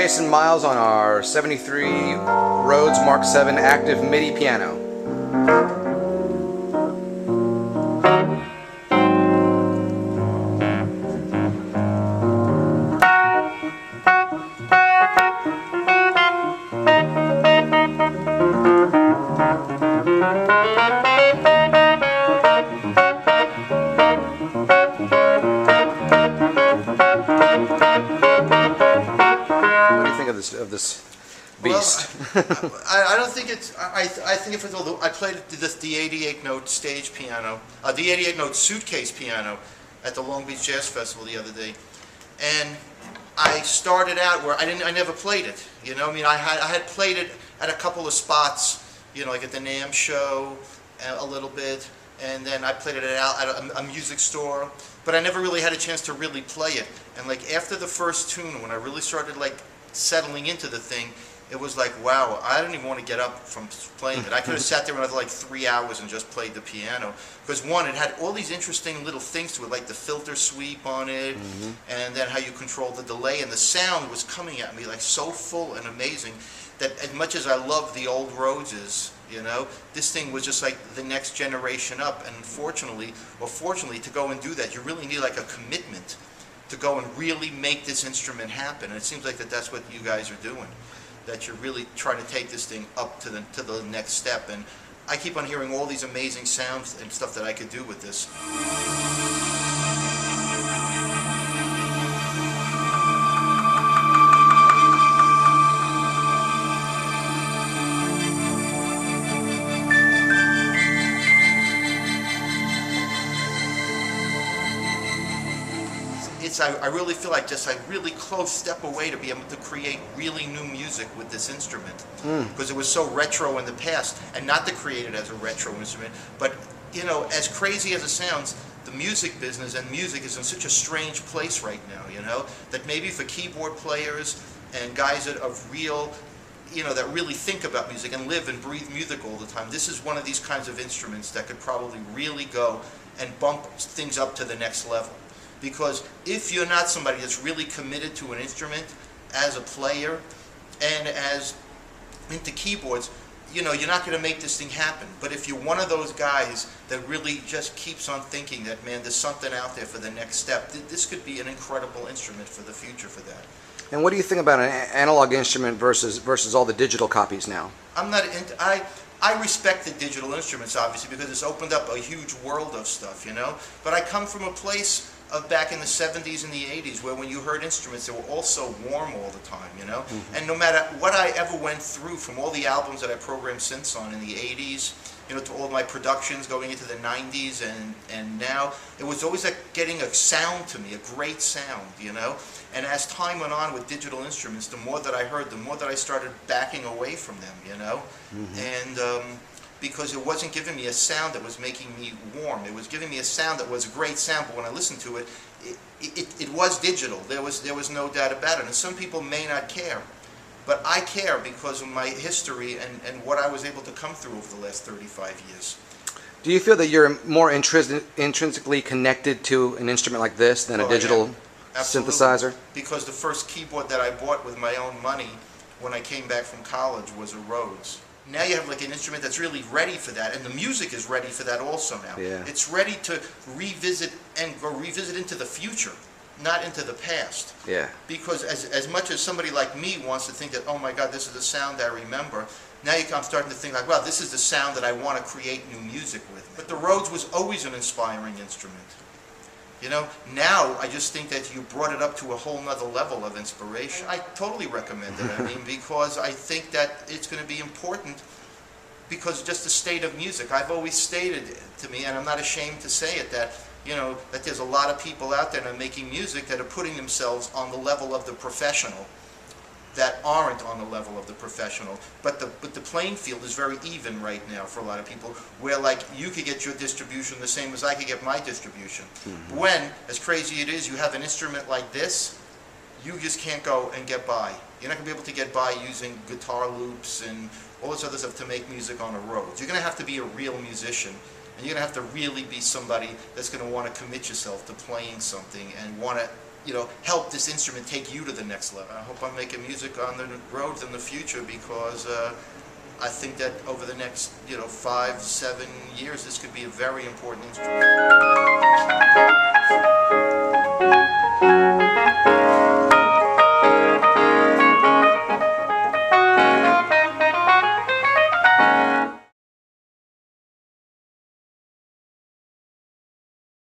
Jason Miles on our 73 Rhodes Mark 7 Active Midi piano. Of this beast. Well, I don't think it's. I think if it's although I played the 88 note stage piano, the 88 note suitcase piano at the Long Beach Jazz Festival the other day, and I started out where I never played it. You know, I mean, I had played it at a couple of spots. You know, like at the NAMM show, a little bit, and then I played it at a music store, but I never really had a chance to really play it. And like after the first tune, when I really started like settling into the thing, it was like, wow, I didn't even want to get up from playing it. I could have sat there another like 3 hours and just played the piano. Because one, it had all these interesting little things to it, like the filter sweep on it, and then how you control the delay, and the sound was coming at me like so full and amazing that as much as I love the old Rhodeses, you know, this thing was just like the next generation up. And unfortunately, or fortunately, to go and do that, you really need like a commitment to go and really make this instrument happen. And it seems like that's what you guys are doing, that you're really trying to take this thing up to the next step. And I keep on hearing all these amazing sounds and stuff that I could do with this. I really feel like just a really close step away to be able to create really new music with this instrument, because it was so retro in the past, and not to create it as a retro instrument, but you know, as crazy as it sounds, the music business and music is in such a strange place right now, you know, that maybe for keyboard players and guys that are real, you know, that really think about music and live and breathe music all the time, this is one of these kinds of instruments that could probably really go and bump things up to the next level. Because if you're not somebody that's really committed to an instrument as a player and as into keyboards, you know, you're not going to make this thing happen. But if you're one of those guys that really just keeps on thinking that, man, there's something out there for the next step, this could be an incredible instrument for the future for that. And what do you think about an analog instrument versus all the digital copies now? I'm not into, I respect the digital instruments, obviously, because it's opened up a huge world of stuff, you know. But I come from a place of back in the 70s and the 80s where when you heard instruments, they were all so warm all the time, you know. And no matter what I ever went through, from all the albums that I programmed synths on in the 80s, you know, to all my productions going into the 90s and now, it was always like getting a sound to me, a great sound, you know. And as time went on with digital instruments, the more that I heard, the more that I started backing away from them, you know. And because it wasn't giving me a sound that was making me warm. It was giving me a sound that was a great sound, but when I listened to it, it was digital. There was no doubt about it. And some people may not care, but I care because of my history and what I was able to come through over the last 35 years. Do you feel that you're more intrinsically connected to an instrument like this than a digital synthesizer? Because the first keyboard that I bought with my own money when I came back from college was a Rhodes. Now you have like an instrument that's really ready for that, and the music is ready for that also now. Yeah. It's ready to revisit and go revisit into the future, not into the past. Yeah. Because as much as somebody like me wants to think that, oh my God, this is the sound I remember, now I'm starting to think like, well, this is the sound that I want to create new music with. But the Rhodes was always an inspiring instrument. You know, now I just think that you brought it up to a whole nother level of inspiration. I totally recommend it, I mean, because I think that it's going to be important because just the state of music. I've always stated to me, and I'm not ashamed to say it, that, you know, that there's a lot of people out there that are making music that are putting themselves on the level of the professional that aren't on the level of the professional. But the playing field is very even right now for a lot of people, where like you could get your distribution the same as I could get my distribution. When, as crazy it is, you have an instrument like this, you just can't go and get by. You're not going to be able to get by using guitar loops and all this other stuff to make music on a Rhodes. You're going to have to be a real musician, and you're going to have to really be somebody that's going to want to commit yourself to playing something and want to help this instrument take you to the next level. I hope I'm making music on the roads in the future, because I think that over the next 5-7 years, this could be a very important instrument.